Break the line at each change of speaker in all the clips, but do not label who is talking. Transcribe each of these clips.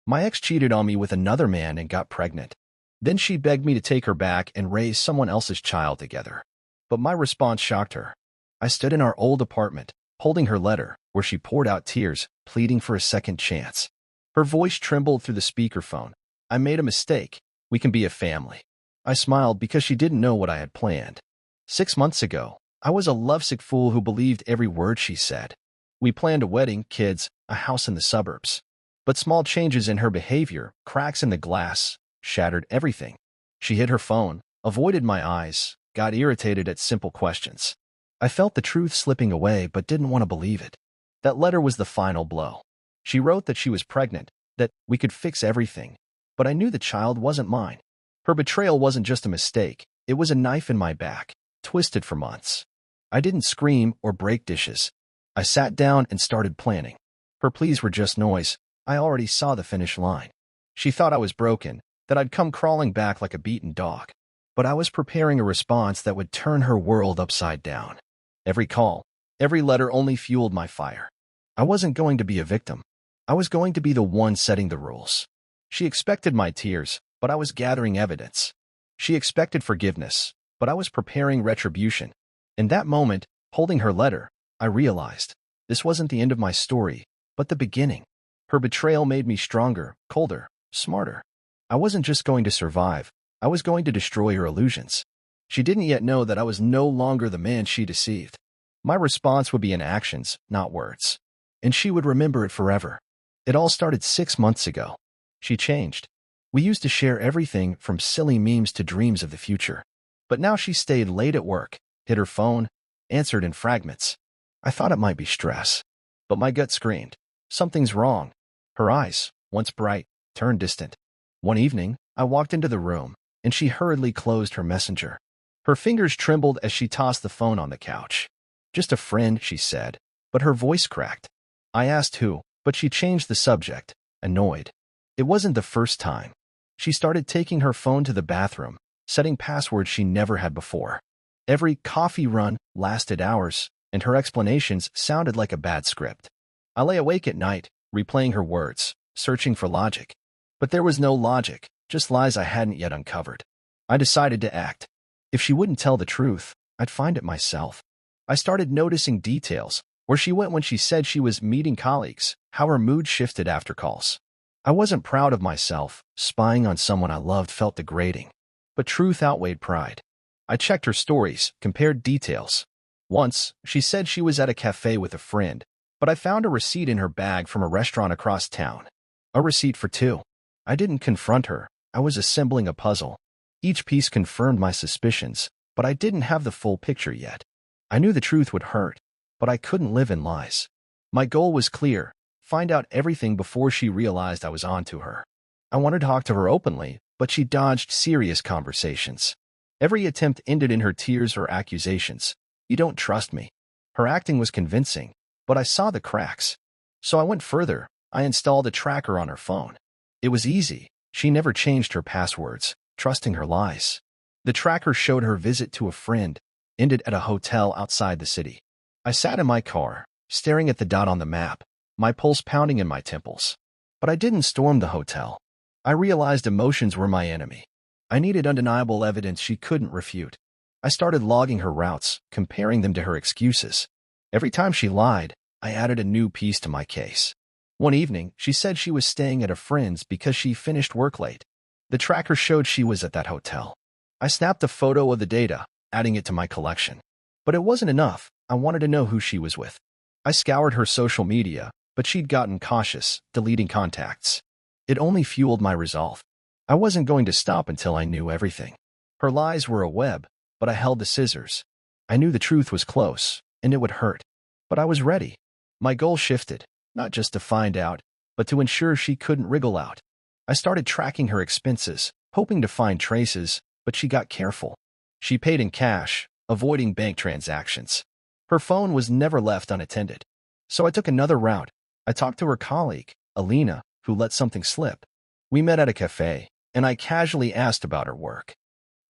My ex cheated on me with another man and got pregnant. Then she begged me to take her back and raise someone else's child together. But my response shocked her. I stood in our old apartment, holding her letter, where she poured out tears, pleading for a second chance. Her voice trembled through the speakerphone. I made a mistake. We can be a family. I smiled because she didn't know what I had planned. 6 months ago, I was a lovesick fool who believed every word she said. We planned a wedding, kids, a house in the suburbs. But small changes in her behavior, cracks in the glass, shattered everything. She hid her phone, avoided my eyes, got irritated at simple questions. I felt the truth slipping away but didn't want to believe it. That letter was the final blow. She wrote that she was pregnant, that we could fix everything. But I knew the child wasn't mine. Her betrayal wasn't just a mistake. It was a knife in my back, twisted for months. I didn't scream or break dishes. I sat down and started planning. Her pleas were just noise. I already saw the finish line. She thought I was broken, that I'd come crawling back like a beaten dog. But I was preparing a response that would turn her world upside down. Every call, every letter only fueled my fire. I wasn't going to be a victim. I was going to be the one setting the rules. She expected my tears, but I was gathering evidence. She expected forgiveness, but I was preparing retribution. In that moment, holding her letter, I realized this wasn't the end of my story, but the beginning. Her betrayal made me stronger, colder, smarter. I wasn't just going to survive. I was going to destroy her illusions. She didn't yet know that I was no longer the man she deceived. My response would be in actions, not words. And she would remember it forever. It all started 6 months ago. She changed. We used to share everything from silly memes to dreams of the future. But now she stayed late at work, hit her phone, answered in fragments. I thought it might be stress. But my gut screamed, something's wrong. Her eyes, once bright, turned distant. One evening, I walked into the room, and she hurriedly closed her messenger. Her fingers trembled as she tossed the phone on the couch. Just a friend, she said, but her voice cracked. I asked who, but she changed the subject, annoyed. It wasn't the first time. She started taking her phone to the bathroom, setting passwords she never had before. Every coffee run lasted hours, and her explanations sounded like a bad script. I lay awake at night, replaying her words, searching for logic. But there was no logic, just lies I hadn't yet uncovered. I decided to act. If she wouldn't tell the truth, I'd find it myself. I started noticing details, where she went when she said she was meeting colleagues, how her mood shifted after calls. I wasn't proud of myself. Spying on someone I loved felt degrading. But truth outweighed pride. I checked her stories, compared details. Once, she said she was at a cafe with a friend, but I found a receipt in her bag from a restaurant across town. A receipt for two. I didn't confront her. I was assembling a puzzle. Each piece confirmed my suspicions, but I didn't have the full picture yet. I knew the truth would hurt, but I couldn't live in lies. My goal was clear. Find out everything before she realized I was onto her. I wanted to talk to her openly, but she dodged serious conversations. Every attempt ended in her tears or accusations. You don't trust me. Her acting was convincing, but I saw the cracks. So I went further. I installed a tracker on her phone. It was easy. She never changed her passwords, trusting her lies. The tracker showed her visit to a friend, ended at a hotel outside the city. I sat in my car, staring at the dot on the map, my pulse pounding in my temples. But I didn't storm the hotel. I realized emotions were my enemy. I needed undeniable evidence she couldn't refute. I started logging her routes, comparing them to her excuses. Every time she lied, I added a new piece to my case. One evening, she said she was staying at a friend's because she finished work late. The tracker showed she was at that hotel. I snapped a photo of the data, adding it to my collection. But it wasn't enough. I wanted to know who she was with. I scoured her social media, but she'd gotten cautious, deleting contacts. It only fueled my resolve. I wasn't going to stop until I knew everything. Her lies were a web, but I held the scissors. I knew the truth was close, and it would hurt. But I was ready. My goal shifted, not just to find out, but to ensure she couldn't wriggle out. I started tracking her expenses, hoping to find traces, but she got careful. She paid in cash, avoiding bank transactions. Her phone was never left unattended. So I took another route. I talked to her colleague, Alina, who let something slip. We met at a cafe, and I casually asked about her work.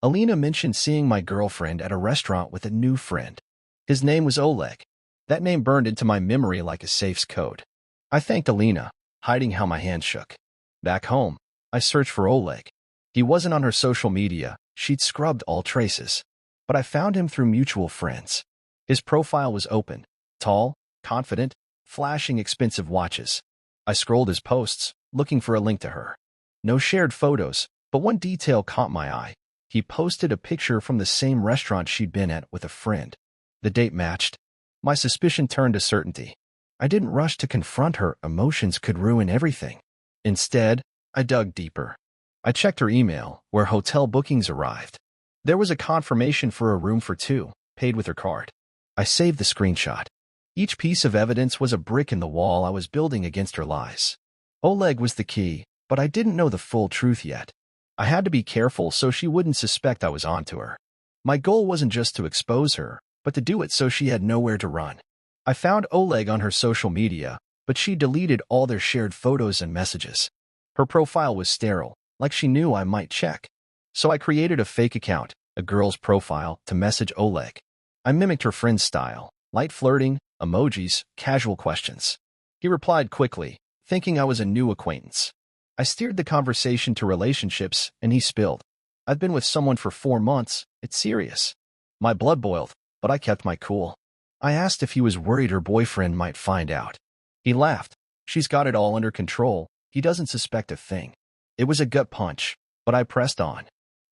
Alina mentioned seeing my girlfriend at a restaurant with a new friend. His name was Oleg. That name burned into my memory like a safe's code. I thanked Alina, hiding how my hands shook. Back home, I searched for Oleg. He wasn't on her social media. She'd scrubbed all traces. But I found him through mutual friends. His profile was open, tall, confident, flashing expensive watches. I scrolled his posts, looking for a link to her. No shared photos, but one detail caught my eye. He posted a picture from the same restaurant she'd been at with a friend. The date matched. My suspicion turned to certainty. I didn't rush to confront her. Emotions could ruin everything. Instead, I dug deeper. I checked her email, where hotel bookings arrived. There was a confirmation for a room for two, paid with her card. I saved the screenshot. Each piece of evidence was a brick in the wall I was building against her lies. Oleg was the key, but I didn't know the full truth yet. I had to be careful so she wouldn't suspect I was onto her. My goal wasn't just to expose her, but to do it so she had nowhere to run. I found Oleg on her social media, but she deleted all their shared photos and messages. Her profile was sterile, like she knew I might check. So I created a fake account, a girl's profile, to message Oleg. I mimicked her friend's style, light flirting, emojis, casual questions. He replied quickly, thinking I was a new acquaintance. I steered the conversation to relationships, and he spilled. I've been with someone for 4 months. It's serious. My blood boiled, but I kept my cool. I asked if he was worried her boyfriend might find out. He laughed. She's got it all under control. He doesn't suspect a thing. It was a gut punch, but I pressed on.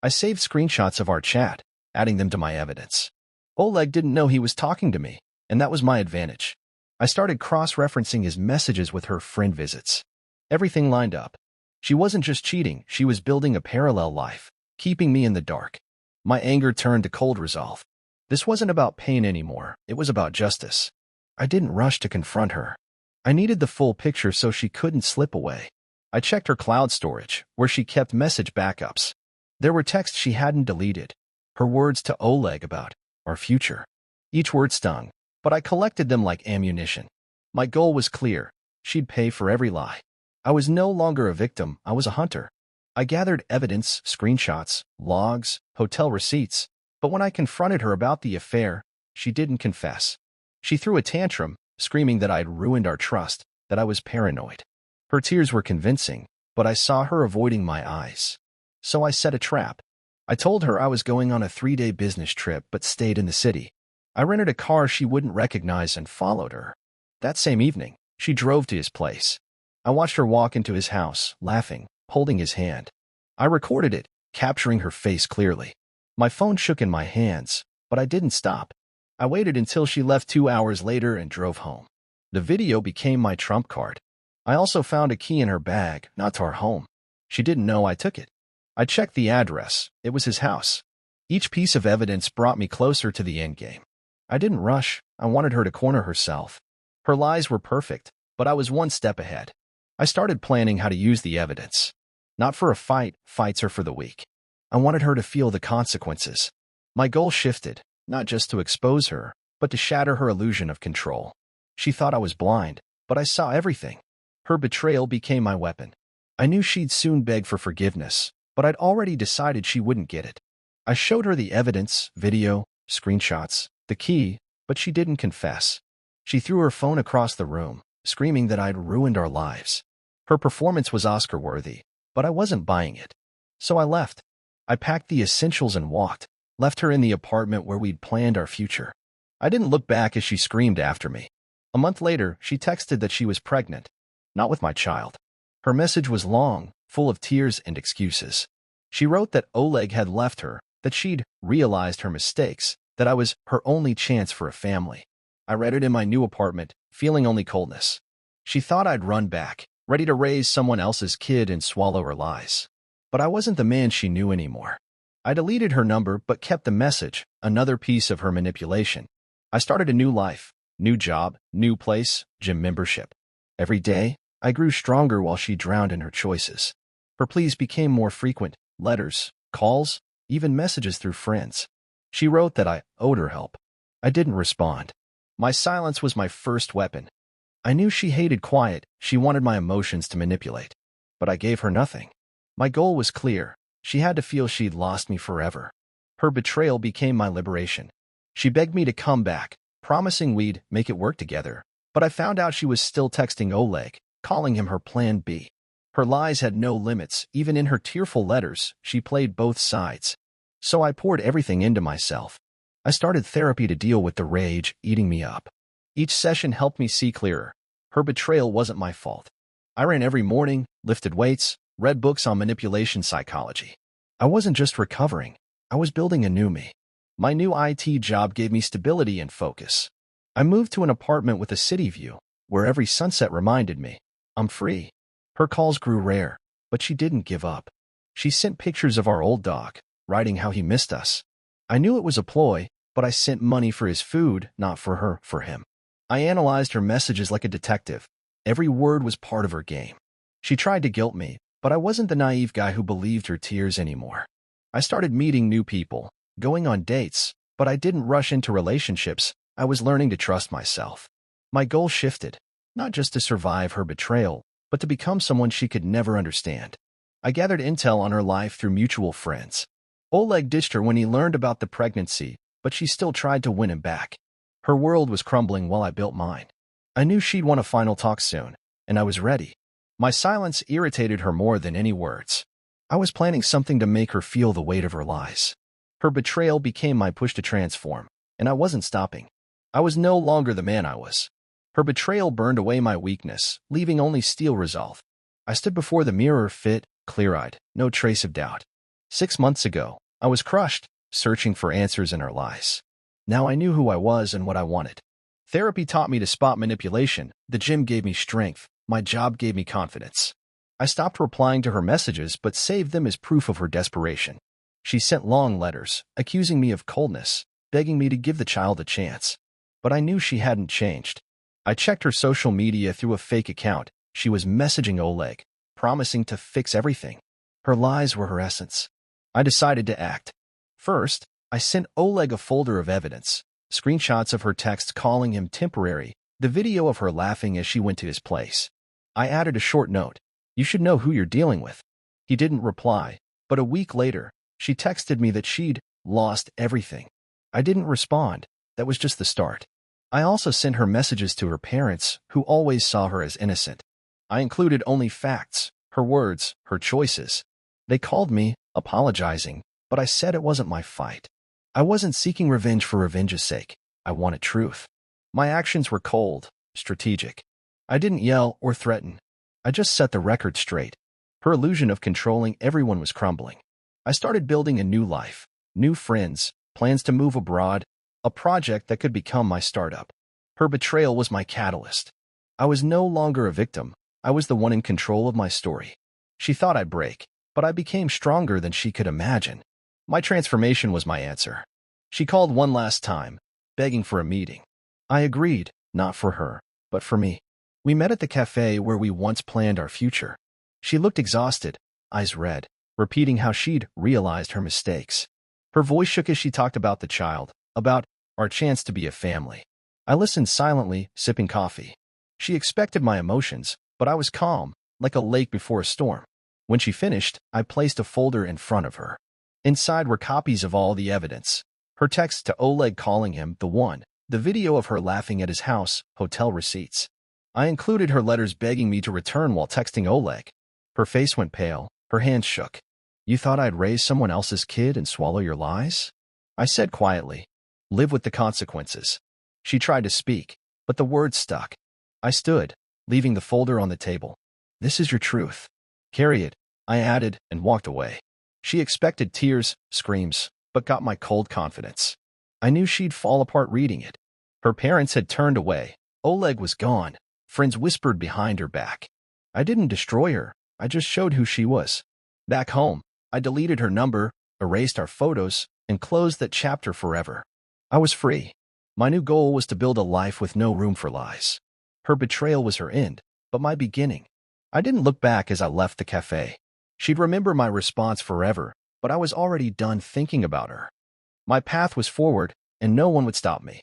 I saved screenshots of our chat, adding them to my evidence. Oleg didn't know he was talking to me, and that was my advantage. I started cross-referencing his messages with her friend visits. Everything lined up. She wasn't just cheating, she was building a parallel life, keeping me in the dark. My anger turned to cold resolve. This wasn't about pain anymore, it was about justice. I didn't rush to confront her. I needed the full picture so she couldn't slip away. I checked her cloud storage, where she kept message backups. There were texts she hadn't deleted, her words to Oleg about our future. Each word stung, but I collected them like ammunition. My goal was clear. She'd pay for every lie. I was no longer a victim, I was a hunter. I gathered evidence, screenshots, logs, hotel receipts, but when I confronted her about the affair, she didn't confess. She threw a tantrum, screaming that I'd ruined our trust, that I was paranoid. Her tears were convincing, but I saw her avoiding my eyes. So I set a trap. I told her I was going on a 3-day business trip but stayed in the city. I rented a car she wouldn't recognize and followed her. That same evening, she drove to his place. I watched her walk into his house, laughing, holding his hand. I recorded it, capturing her face clearly. My phone shook in my hands, but I didn't stop. I waited until she left 2 hours later and drove home. The video became my trump card. I also found a key in her bag, not to our home. She didn't know I took it. I checked the address. It was his house. Each piece of evidence brought me closer to the endgame. I didn't rush. I wanted her to corner herself. Her lies were perfect, but I was one step ahead. I started planning how to use the evidence. Not for a fight, fights are for the weak. I wanted her to feel the consequences. My goal shifted, not just to expose her, but to shatter her illusion of control. She thought I was blind, but I saw everything. Her betrayal became my weapon. I knew she'd soon beg for forgiveness, but I'd already decided she wouldn't get it. I showed her the evidence, video, screenshots, the key, but she didn't confess. She threw her phone across the room, screaming that I'd ruined our lives. Her performance was Oscar-worthy, but I wasn't buying it. So I left. I packed the essentials and walked, left her in the apartment where we'd planned our future. I didn't look back as she screamed after me. A month later, she texted that she was pregnant, not with my child. Her message was long, full of tears and excuses. She wrote that Oleg had left her, that she'd realized her mistakes, that I was her only chance for a family. I read it in my new apartment, feeling only coldness. She thought I'd run back, ready to raise someone else's kid and swallow her lies. But I wasn't the man she knew anymore. I deleted her number but kept the message, another piece of her manipulation. I started a new life, new job, new place, gym membership. Every day, I grew stronger while she drowned in her choices. Her pleas became more frequent, letters, calls, even messages through friends. She wrote that I owed her help. I didn't respond. My silence was my first weapon. I knew she hated quiet, she wanted my emotions to manipulate. But I gave her nothing. My goal was clear. She had to feel she'd lost me forever. Her betrayal became my liberation. She begged me to come back, promising we'd make it work together. But I found out she was still texting Oleg, calling him her plan B. Her lies had no limits. Even in her tearful letters, she played both sides. So I poured everything into myself. I started therapy to deal with the rage eating me up. Each session helped me see clearer. Her betrayal wasn't my fault. I ran every morning, lifted weights, read books on manipulation psychology. I wasn't just recovering. I was building a new me. My new IT job gave me stability and focus. I moved to an apartment with a city view, where every sunset reminded me, I'm free. Her calls grew rare, but she didn't give up. She sent pictures of our old dog, writing how he missed us. I knew it was a ploy, but I sent money for his food, not for her, for him. I analyzed her messages like a detective. Every word was part of her game. She tried to guilt me, but I wasn't the naive guy who believed her tears anymore. I started meeting new people, going on dates, but I didn't rush into relationships. I was learning to trust myself. My goal shifted, not just to survive her betrayal, but to become someone she could never understand. I gathered intel on her life through mutual friends. Oleg ditched her when he learned about the pregnancy, but she still tried to win him back. Her world was crumbling while I built mine. I knew she'd want a final talk soon, and I was ready. My silence irritated her more than any words. I was planning something to make her feel the weight of her lies. Her betrayal became my push to transform, and I wasn't stopping. I was no longer the man I was. Her betrayal burned away my weakness, leaving only steel resolve. I stood before the mirror, fit, clear-eyed, no trace of doubt. 6 months ago, I was crushed, searching for answers in her lies. Now I knew who I was and what I wanted. Therapy taught me to spot manipulation. The gym gave me strength. My job gave me confidence. I stopped replying to her messages but saved them as proof of her desperation. She sent long letters, accusing me of coldness, begging me to give the child a chance. But I knew she hadn't changed. I checked her social media through a fake account. She was messaging Oleg, promising to fix everything. Her lies were her essence. I decided to act. First, I sent Oleg a folder of evidence, screenshots of her texts calling him temporary, the video of her laughing as she went to his place. I added a short note. You should know who you're dealing with. He didn't reply, but a week later, she texted me that she'd lost everything. I didn't respond. That was just the start. I also sent her messages to her parents, who always saw her as innocent. I included only facts, her words, her choices. They called me, apologizing, but I said it wasn't my fight. I wasn't seeking revenge for revenge's sake. I wanted truth. My actions were cold, strategic. I didn't yell or threaten. I just set the record straight. Her illusion of controlling everyone was crumbling. I started building a new life, new friends, plans to move abroad, a project that could become my startup. Her betrayal was my catalyst. I was no longer a victim. I was the one in control of my story. She thought I'd break, but I became stronger than she could imagine. My transformation was my answer. She called one last time, begging for a meeting. I agreed, not for her, but for me. We met at the cafe where we once planned our future. She looked exhausted, eyes red, repeating how she'd realized her mistakes. Her voice shook as she talked about the child, about our chance to be a family. I listened silently, sipping coffee. She expected my emotions, but I was calm, like a lake before a storm. When she finished, I placed a folder in front of her. Inside were copies of all the evidence. Her text to Oleg calling him the one, the video of her laughing at his house, hotel receipts. I included her letters begging me to return while texting Oleg. Her face went pale, her hands shook. You thought I'd raise someone else's kid and swallow your lies? I said quietly, live with the consequences. She tried to speak, but the words stuck. I stood, leaving the folder on the table. This is your truth. Carry it, I added, and walked away. She expected tears, screams, but got my cold confidence. I knew she'd fall apart reading it. Her parents had turned away. Oleg was gone. Friends whispered behind her back. I didn't destroy her. I just showed who she was. Back home, I deleted her number, erased our photos, and closed that chapter forever. I was free. My new goal was to build a life with no room for lies. Her betrayal was her end, but my beginning. I didn't look back as I left the cafe. She'd remember my response forever, but I was already done thinking about her. My path was forward, and no one would stop me.